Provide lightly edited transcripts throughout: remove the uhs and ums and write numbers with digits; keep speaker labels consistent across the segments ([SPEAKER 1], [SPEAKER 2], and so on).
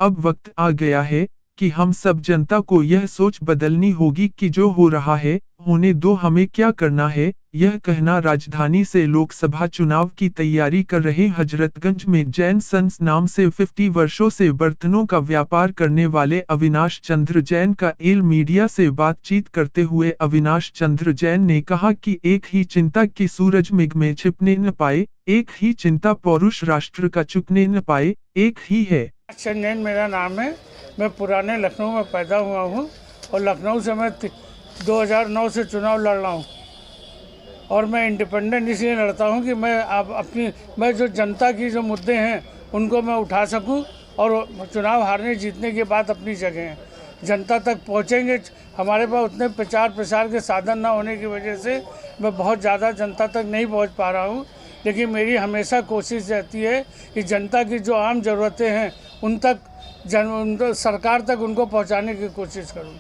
[SPEAKER 1] अब वक्त आ गया है कि हम सब जनता को यह सोच बदलनी होगी कि जो हो रहा है, होने दो, हमें क्या करना है। यह कहना राजधानी से लोकसभा चुनाव की तैयारी कर रहे हजरतगंज में जैन सन्स नाम से 50 वर्षों से बर्तनों का व्यापार करने वाले अविनाश चंद्र जैन का एल मीडिया से बातचीत करते हुए अविनाश चंद्र जैन ने कहा कि एक ही चिंता कि सूरज मेघ में छिपने न पाए, एक ही चिंता पौरुष राष्ट्र का चुकने न पाए, एक ही है।
[SPEAKER 2] चंद्र जैन मेरा नाम है। मैं पुराने लखनऊ में पैदा हुआ हूँ और लखनऊ से मैं 2009 से चुनाव लड़ रहा हूँ और मैं इंडिपेंडेंट इसलिए लड़ता हूँ कि मैं जो जनता की जो मुद्दे हैं उनको मैं उठा सकूँ और चुनाव हारने जीतने के बाद अपनी जगह जनता तक पहुँचेंगे। हमारे पास उतने प्रचार प्रसार के साधन ना होने की वजह से मैं बहुत ज़्यादा जनता तक नहीं पहुँच पा रहा हूँ, लेकिन मेरी हमेशा कोशिश रहती है कि जनता की जो आम ज़रूरतें हैं उन तक सरकार तक उनको पहुंचाने की कोशिश करूं।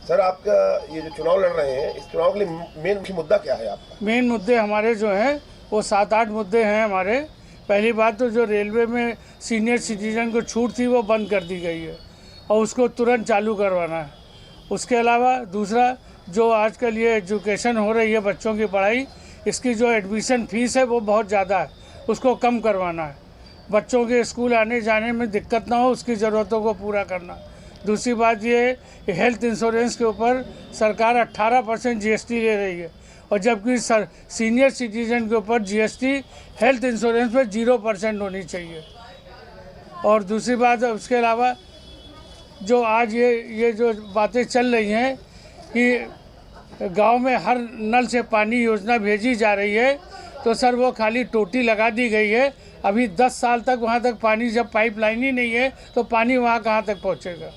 [SPEAKER 3] सर, आपका ये जो चुनाव लड़ रहे हैं, इस चुनाव के लिए मेन मुद्दा क्या है आपका?
[SPEAKER 2] मेन मुद्दे हमारे जो हैं वो 7-8 मुद्दे हैं हमारे। पहली बात तो जो रेलवे में सीनियर सिटीजन को छूट थी वो बंद कर दी गई है और उसको तुरंत चालू करवाना है। उसके अलावा दूसरा जो आजकल ये एजुकेशन हो रही है बच्चों की पढ़ाई, इसकी जो एडमिशन फ़ीस है वो बहुत ज़्यादा है, उसको कम करवाना है। बच्चों के स्कूल आने जाने में दिक्कत ना हो, उसकी ज़रूरतों को पूरा करना। दूसरी बात ये हेल्थ इंश्योरेंस के ऊपर सरकार 18% GST ले रही है और जबकि सीनियर सिटीजन के ऊपर GST हेल्थ इंश्योरेंस पे 0% होनी चाहिए। और दूसरी बात उसके अलावा जो आज ये जो बातें चल रही हैं कि गांव में हर नल से पानी योजना भेजी जा रही है, तो सर वो खाली टोटी लगा दी गई है। अभी 10 साल तक वहाँ तक पानी, जब पाइपलाइन ही नहीं है तो पानी वहाँ कहाँ तक पहुँचेगा।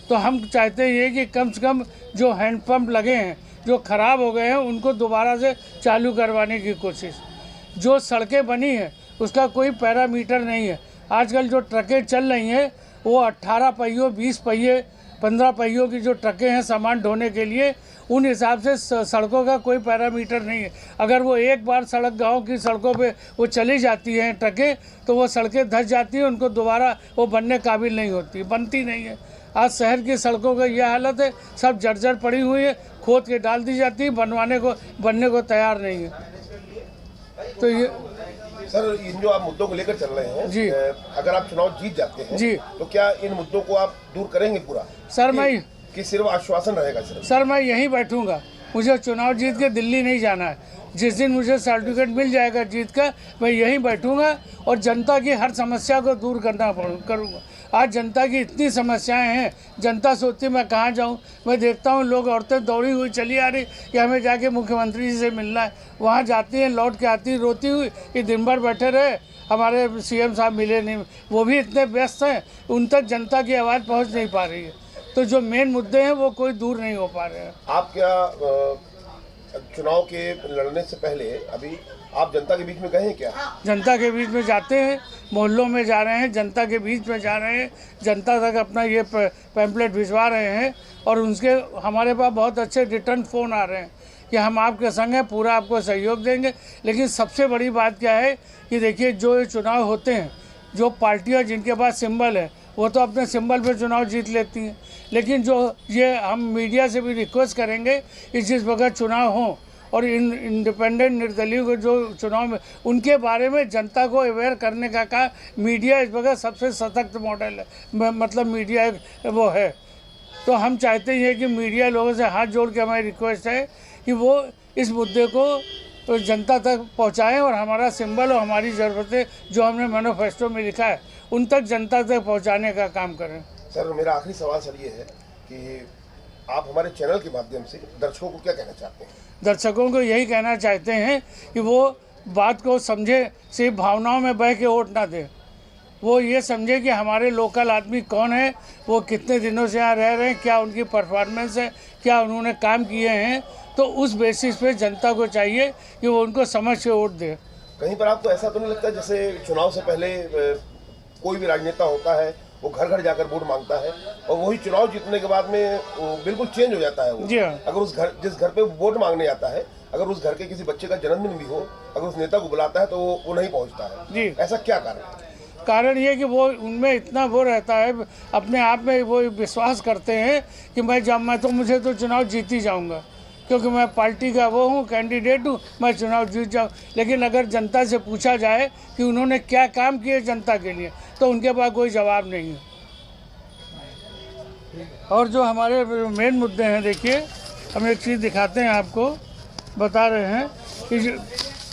[SPEAKER 2] तो हम चाहते हैं कि कम से कम जो हैंडपम्प लगे हैं जो ख़राब हो गए हैं उनको दोबारा से चालू करवाने की कोशिश। जो सड़कें बनी हैं उसका कोई पैरामीटर नहीं है। आजकल जो ट्रकें चल रही हैं वो 18 पहियों, 20 पहिए, 15 पहियों की जो ट्रकें हैं सामान ढोने के लिए, उन हिसाब से सड़कों का कोई पैरामीटर नहीं है। अगर वो एक बार सड़क गांव की सड़कों पे वो चली जाती हैं ट्रकें, तो वो सड़कें धंस जाती हैं, उनको दोबारा वो बनने काबिल नहीं होती, बनती नहीं है। आज शहर की सड़कों का यह हालत है, सब जर्जर पड़ी हुई है, खोद के डाल दी जाती है, बनने को तैयार नहीं है। तो ये
[SPEAKER 3] सर, इन जो आप मुद्दों को लेकर चल रहे हैं
[SPEAKER 2] जी,
[SPEAKER 3] अगर आप चुनाव जीत जाते हैं
[SPEAKER 2] जी,
[SPEAKER 3] तो क्या इन मुद्दों को आप दूर करेंगे पूरा?
[SPEAKER 2] सर मैं
[SPEAKER 3] कि सिर्फ आश्वासन रहेगा?
[SPEAKER 2] सर मैं यहीं बैठूंगा, मुझे चुनाव जीत के दिल्ली नहीं जाना है। जिस दिन मुझे सर्टिफिकेट मिल जाएगा जीत का, मैं यहीं बैठूंगा और जनता की हर समस्या को दूर करूंगा। आज जनता की इतनी समस्याएं हैं, जनता सोचती मैं कहाँ जाऊं। मैं देखता हूं लोग, औरतें दौड़ी हुई चली आ रही कि हमें जाके मुख्यमंत्री जी से मिलना है। वहाँ जाती हैं, लौट के आती रोती हुई कि दिन भर बैठे रहे, हमारे CM साहब मिले नहीं। वो भी इतने व्यस्त हैं, उन तक जनता की आवाज़ पहुँच नहीं पा रही है। तो जो मेन मुद्दे हैं वो कोई दूर नहीं हो पा रहे हैं।
[SPEAKER 3] आप क्या चुनाव के लड़ने से पहले अभी आप जनता के बीच में गए हैं क्या?
[SPEAKER 2] जनता के बीच में जाते हैं, मोहल्लों में जा रहे हैं, जनता के बीच में जा रहे हैं, जनता तक अपना ये पैम्पलेट भिजवा रहे हैं और उनके हमारे पास बहुत अच्छे रिटर्न फ़ोन आ रहे हैं कि हम आपके संग हैं, पूरा आपको सहयोग देंगे। लेकिन सबसे बड़ी बात क्या है कि देखिए, जो ये चुनाव होते हैं, जो पार्टियाँ जिनके पास सिंबल है वो तो अपने सिंबल पे चुनाव जीत लेती हैं, लेकिन जो ये हम मीडिया से भी रिक्वेस्ट करेंगे कि जिस वक्त चुनाव हो और इंडिपेंडेंट निर्दलीय को जो चुनाव में, उनके बारे में जनता को अवेयर करने का मीडिया इस वक्त सबसे सशक्त मॉडल है, मतलब मीडिया वो है। तो हम चाहते हैं कि मीडिया लोगों से हाथ जोड़ के हमारी रिक्वेस्ट है कि वो इस मुद्दे को जनता तक पहुँचाएँ और हमारा सिंबल और हमारी ज़रूरतें जो हमने मैनिफेस्टो में लिखा है उन तक जनता तक पहुंचाने का काम करें।
[SPEAKER 3] सर, मेरा आखिरी सवाल सर ये है कि आप हमारे चैनल के माध्यम से दर्शकों को क्या कहना चाहते हैं?
[SPEAKER 2] दर्शकों को यही कहना चाहते हैं कि वो बात को समझे, सिर्फ भावनाओं में बह के वोट ना दे। वो ये समझे कि हमारे लोकल आदमी कौन है, वो कितने दिनों से यहाँ रह रहे हैं, क्या उनकी परफॉर्मेंस है, क्या उन्होंने काम किए हैं। तो उस बेसिस पे जनता को चाहिए कि वो उनको समझ के वोट दे।
[SPEAKER 3] कहीं पर आपको ऐसा तो नहीं लगता जैसे चुनाव से पहले कोई भी राजनेता होता है वो घर घर जाकर वोट मांगता है और वही चुनाव जीतने के बाद में बिल्कुल चेंज हो जाता है वो?
[SPEAKER 2] जी हाँ।
[SPEAKER 3] अगर जिस घर पे वोट मांगने आता है, अगर उस घर के किसी बच्चे का जन्मदिन भी हो, अगर उस नेता को बुलाता है तो वो नहीं पहुंचता है।
[SPEAKER 2] जी।
[SPEAKER 3] ऐसा क्या कारण है?
[SPEAKER 2] कारण ये कि वो उनमें इतना वो रहता है, अपने आप में वो विश्वास करते हैं कि मैं तो मुझे तो चुनाव जीत ही जाऊँगा, क्योंकि मैं पार्टी का वो हूँ, कैंडिडेट हूँ, मैं चुनाव जीत जाऊँ। लेकिन अगर जनता से पूछा जाए कि उन्होंने क्या काम किए जनता के लिए, तो उनके पास कोई जवाब नहीं है। और जो हमारे मेन मुद्दे हैं, देखिए हम एक चीज़ दिखाते हैं आपको, बता रहे हैं कि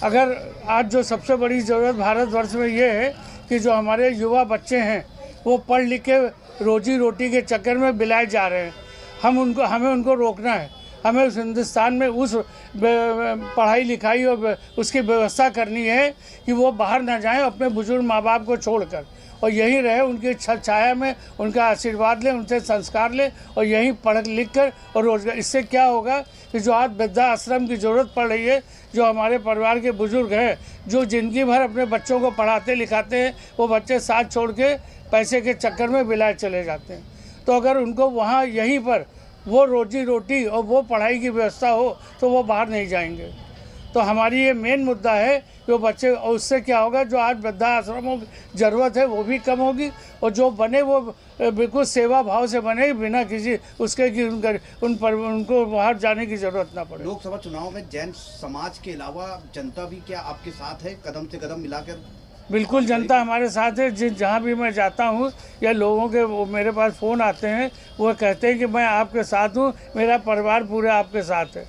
[SPEAKER 2] अगर आज जो सबसे बड़ी ज़रूरत भारतवर्ष में ये है कि जो हमारे युवा बच्चे हैं वो पढ़ लिख के रोजी रोटी के चक्कर में बिलाए जा रहे हैं। हमें उनको रोकना है। हमें उस हिंदुस्तान में उस पढ़ाई लिखाई और उसकी व्यवस्था करनी है कि वो बाहर ना जाएं अपने बुजुर्ग माँ बाप को छोड़कर, और यहीं रहे, उनकी छाया में उनका आशीर्वाद लें, उनसे संस्कार लें और यहीं पढ़ लिख कर और रोजगार। इससे क्या होगा कि जो आज वृद्धा आश्रम की ज़रूरत पड़ रही है, जो हमारे परिवार के बुजुर्ग हैं जो ज़िंदगी भर अपने बच्चों को पढ़ाते लिखाते हैं, वो बच्चे साथ छोड़ के पैसे के चक्कर में विलायत चले जाते हैं। तो अगर उनको वहाँ यहीं पर वो रोजी रोटी और वो पढ़ाई की व्यवस्था हो तो वो बाहर नहीं जाएंगे। तो हमारी ये मेन मुद्दा है कि वो बच्चे, और उससे क्या होगा, जो आज वृद्धा आश्रमों की ज़रूरत है वो भी कम होगी, और जो बने वो बिल्कुल सेवा भाव से बने, बिना किसी उसके कि उनको बाहर जाने की ज़रूरत ना पड़े।
[SPEAKER 4] लोकसभा चुनाव में जैन समाज के अलावा जनता भी क्या आपके साथ है, कदम से कदम मिलाकर?
[SPEAKER 2] बिल्कुल, जनता हमारे साथ है। जहाँ भी मैं जाता हूँ या लोगों के वो मेरे पास फ़ोन आते हैं, वो कहते हैं कि मैं आपके साथ हूँ, मेरा परिवार पूरा आपके साथ है।